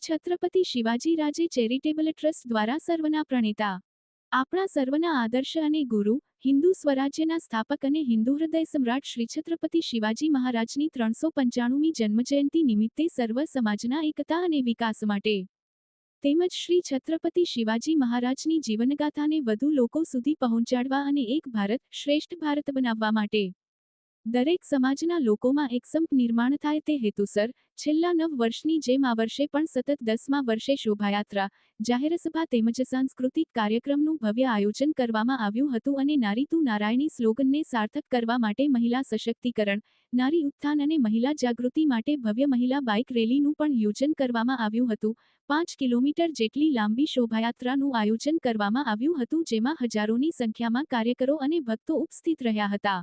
છત્રપતિ શિવાજી રાજે charitable trust દ્વારા સર્વના પ્રણેતા, આપણા સર્વના આદર્શ અને ગુરુ, હિન્દુ સ્વરાજ્યના સ્થાપક અને હિન્દુ હૃદય સમ્રાટ શ્રી છત્રપતિ શિવાજી મહારાજની 395મી જન્મજયંતિ નિમિત્તે સર્વ સમાજના એકતા અને વિકાસ માટે તેમજ શ્રી છત્રપતિ શિવાજી મહારાજની જીવનગાથાને વધુ લોકો સુધી પહોંચાડવા અને એક ભારત શ્રેષ્ઠ ભારત બનાવવા માટે દરેક સમાજના લોકોમાં એકસંપ નિર્માણ થાય તે હેતુસર છેલ્લા 9 વર્ષની જેમ આ વર્ષે પણ સતત 10મા વર્ષે શોભાયાત્રા, જાહેરસભા તેમજ સાંસ્કૃતિક કાર્યક્રમનું ભવ્ય આયોજન કરવામાં આવ્યું હતું અને નારી તું નારાયણી સ્લોગનને સાર્થક કરવા માટે મહિલા સશક્તિકરણ, નારી ઉત્થાન અને મહિલા જાગૃતિ માટે ભવ્ય મહિલા બાઇક રેલીનું પણ યોજન કરવામાં આવ્યું હતું. 5 કિલોમીટર જેટલી લાંબી શોભાયાત્રાનું આયોજન કરવામાં આવ્યું હતું, જેમાં હજારોની સંખ્યામાં કાર્યકરો અને ભક્તો ઉપસ્થિત રહ્યા હતા.